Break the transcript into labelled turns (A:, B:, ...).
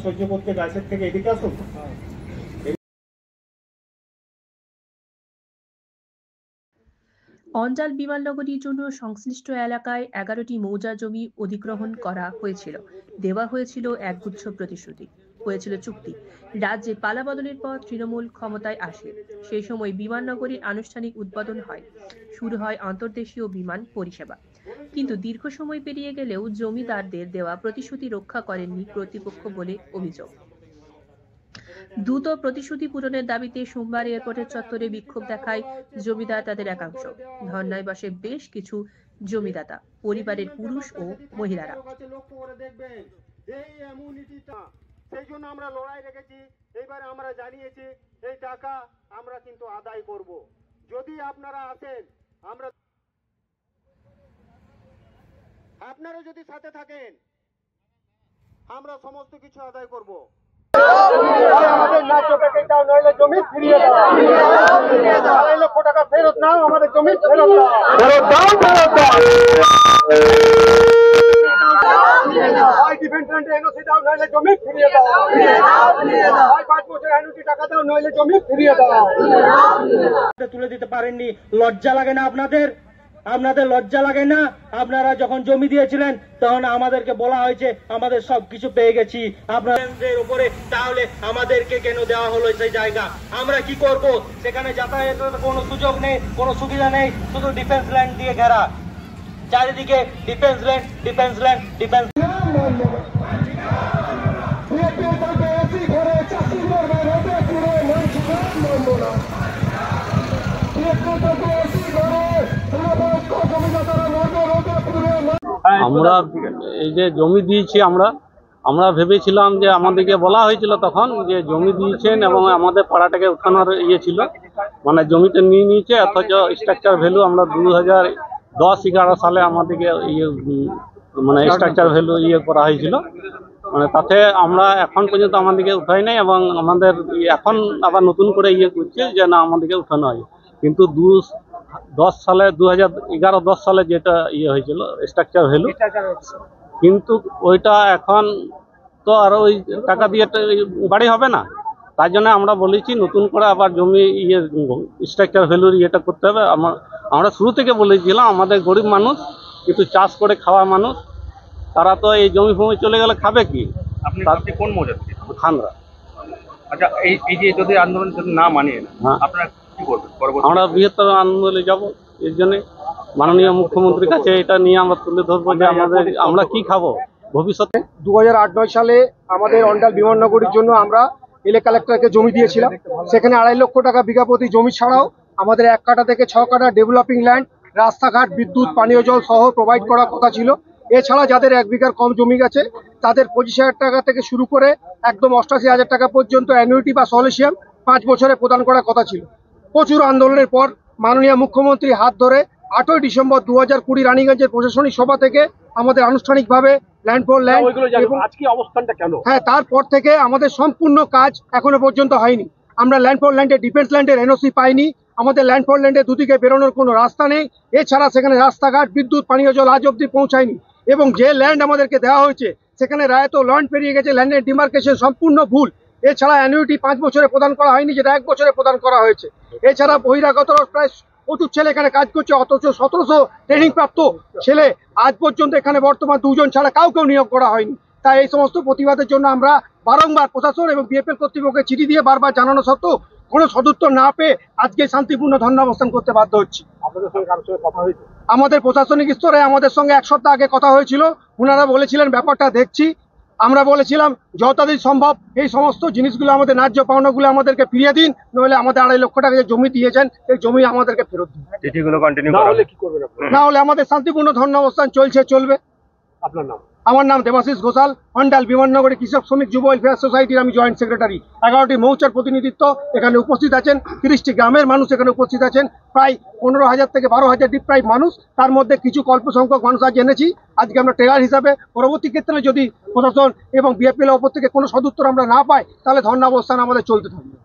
A: সহ্য করতে গাছের থেকে এদিকে আসুন।
B: অঞ্জাল বিমাননগরীর জন্য সংশ্লিষ্ট এলাকায় 11টি মৌজা জমি অধিগ্রহণ করা হয়েছিল। দেওয়া হয়েছিল একগুচ্ছ প্রতিশ্রুতি, হয়েছিল চুক্তি। রাজ্যে পালাবদলের পর তৃণমূল ক্ষমতায় আসে। সেই সময় বিমাননগরীর আনুষ্ঠানিক উদ্বোধন হয়, শুরু হয় অন্তর্দেশীয় বিমান পরিষেবা। কিন্তু দীর্ঘ সময় পেরিয়ে গেলেও জমিদারদের দেওয়া প্রতিশ্রুতি রক্ষা করেননি কর্তৃপক্ষ বলে অভিযোগ। দ্রুত প্রতিশ্রুতি পূরণের দাবিতে সোমবার এয়ারপোর্টের চত্বরে বিক্ষোভ দেখায় জমিদার তাদের একাংশ। ধর্নায় বসে বেশ কিছু জমিদাতা পরিবারের পুরুষ ও মহিলারা।
A: সেই জন্য আমরা লড়াই রেখেছি। এইবারে আমরা জানিয়েছি এই টাকা আমরা কিন্তু আদায় করব। যদি আপনারা আসেন, আপনারা যদি সাথে থাকেন, আমরা সমস্ত কিছু আদায় করব। আমাদের ন্যায্য প্যাকেজ দাও, নইলে জমি ফিরিয়ে দাও। 2.5 লক্ষ টাকা ফেরত নাও, আমাদের জমি ফেরত দাও। ডিফেন্স ল্যান্ডে এনওসি দাও, নইলে জমি ফিরিয়ে দাও। 5 বছর এনওসি টাকা দাও, নইলে জমি ফিরিয়ে দাও। তুলে দিতে পারেননি, লজ্জা লাগে না আপনাদের? আপনাদের লজ্জা লাগে না? আপনারা যখন জমি দিয়েছিলেন তখন আমাদেরকে বলা হয়েছে আমাদের সবকিছু পেয়ে গেছি আপনাদের উপরে, তাহলে আমাদেরকে কেন দেওয়া হলো সেই জায়গা? আমরা কি করব? সেখানে যাতায়াতের কোনো সুযোগ নেই, কোনো সুবিধা নেই, শুধু ডিফেন্স ল্যান্ড দিয়ে ঘেরা, চারিদিকে defence land, defence land, defence.
C: আমরা এই যে জমি দিয়েছি, আমরা ভেবেছিলাম যে আমাদেরকে বলা হয়েছিল তখন যে জমি দিয়েছেন এবং আমাদের পাড়াটাকে উঠানোর ছিল, মানে জমিটা নিয়ে নিয়েছে, অথচ স্ট্রাকচার ভ্যালু আমরা 2010-11 সালে আমাদেরকে মানে স্ট্রাকচার ভ্যালু করা হয়েছিল, মানে তাতে আমরা এখন পর্যন্ত আমাদেরকে উঠাই নাই এবং আমাদের এখন আবার নতুন করে করছে যে না আমাদেরকে উঠানো হয়। কিন্তু 2011-10 সালে যেটা হয়েছিল স্ট্রাকচার ভ্যালু, কিন্তু ওইটা এখন তো আর ওই টাকা দিয়ে বাড়ি হবে না। তাই জন্য আমরা বলেছি নতুন করে আবার জমি স্ট্রাকচার ভ্যালুর করতে হবে। আমরা শুরু থেকে বলেছিলাম আমাদের গরিব মানুষ, কিন্তু চাষ করে খাওয়া মানুষ, তারা তো এই জমি ফমি চলে গেলে খাবে কি?
D: আপনি কোন মৌজা থেকে?
C: খানরা।
D: আচ্ছা, এই যে যদি আন্দোলন যদি না মানিয়ে, আপনারা কি করবেন?
C: আমরা বৃহত্তর আন্দোলনে যাব। এর জন্য মাননীয় মুখ্যমন্ত্রীর কাছে এটা নিয়ে আমরা তুলে ধরবো যে আমরা কি খাবো ভবিষ্যতে।
A: 2008-9 সালে আমাদের অঞ্জাল বিমাননগরীর জন্য আমরা এলাকা কালেক্টরকে জমি দিয়েছিলাম। সেখানে 2.5 লক্ষ টাকা বিঘা প্রতি জমি ছাড়াও আমাদের 1 কাঠা থেকে 6 কাঠা ডেভেলপিং ল্যান্ড, রাস্তাঘাট, বিদ্যুৎ, পানীয় জল সহ প্রোভাইড করার কথা ছিল। এছাড়া যাদের 1 বিঘার কম জমি গেছে তাদের 25,000 টাকা থেকে শুরু করে একদম 88,000 টাকা পর্যন্ত অ্যানুইটি বা সলিউশন 5 বছরে প্রদান করার কথা ছিল। প্রচুর আন্দোলনের পর মাননীয় মুখ্যমন্ত্রী হাত ধরে 8ই ডিসেম্বর 2020 রানীগঞ্জের প্রশাসনিক সভা থেকে আমাদের আনুষ্ঠানিকভাবে ল্যান্ড ফর ল্যান্ড,
D: আজকে অবস্থানটা কেন?
A: হ্যাঁ, তারপর থেকে আমাদের সম্পূর্ণ কাজ এখনো পর্যন্ত হয়নি। আমরা ল্যান্ড ফর ল্যান্ডে ডিফেন্স ল্যান্ডের এনওসি পাইনি। আমাদের ল্যান্ড ফর ল্যান্ডে দুদিকে বেরোনোর কোনো রাস্তা নেই। এছাড়া সেখানে রাস্তাঘাট, বিদ্যুৎ, পানীয় জল আজ অব্দি পৌঁছায়নি। এবং যে ল্যান্ড আমাদেরকে দেওয়া হয়েছে সেখানে রায়ত ল্যান্ড পেরিয়ে গেছে, ল্যান্ডের ডিমার্কেশন সম্পূর্ণ ভুল। এছাড়া অ্যানুইটি 5 বছরে প্রদান করা হয়নি, যেটা 1 বছরে প্রদান করা হয়েছে। এছাড়া বহিরাগত প্রায় প্রচুর ছেলে এখানে কাজ করছে, অথচ 1700 ট্রেনিং প্রাপ্ত ছেলে আজ পর্যন্ত এখানে বর্তমান 2 জন ছাড়া কাউকেও নিয়োগ করা হয়নি। তাই এই সমস্ত প্রতিবাদের জন্য আমরা বারংবার প্রশাসন এবং বিএফএল কর্তৃপক্ষকে চিঠি দিয়ে বারবার জানানো সত্ত্বেও কোনো সদুত্তর না পেয়ে আজকে শান্তিপূর্ণ ধর্ণা অবস্থান করতে বাধ্য হচ্ছি।
D: আপনাদের সঙ্গে কারোর সঙ্গে কথা হয়েছে?
A: আমাদের প্রশাসনিক স্তরে আমাদের সঙ্গে 1 সপ্তাহ আগে কথা হয়েছিল। ওনারা বলেছিলেন ব্যাপারটা দেখছি। আমরা বলেছিলাম যতদিন সম্ভব এই সমস্ত জিনিসগুলো, আমাদের ন্যায্য পাওনাগুলো আমাদেরকে ফিরিয়ে দিন, নইলে আমাদের 2.5 লক্ষ টাকা যে জমি দিয়েছেন এই জমি আমাদেরকে ফেরত দিন।
D: চিঠিগুলো কন্টিনিউ করা হলে কি করবেন আপনারা?
A: না হলে আমাদের শান্তিপূর্ণ ধর্ণা অবস্থান চলবে।
D: আপনার নাম?
A: আমার নাম দেবাশিস ঘোষাল, অঞ্জাল বিমাননগরী কৃষক শ্রমিক যুব ওয়েলফেয়ার সোসাইটির আমি জয়েন্ট সেক্রেটারি। 11টি মৌচার প্রতিনিধিত্ব এখানে উপস্থিত আছেন, 30টি গ্রামের মানুষ এখানে উপস্থিত আছেন, প্রায় 15,000 থেকে 12,000 ডিপ্রাইভ মানুষ। তার মধ্যে কিছু অল্প সংখ্যক মানুষ আজ এনেছি। আজকে আমরা ট্রেলার হিসাবে পরবর্তী ক্ষেত্রে যদি প্রশাসন এবং বিএফএল এর ওপর থেকে কোনো সদুত্তর আমরা না পাই তাহলে ধর্ণা অবস্থান আমাদের চলতে থাকবে।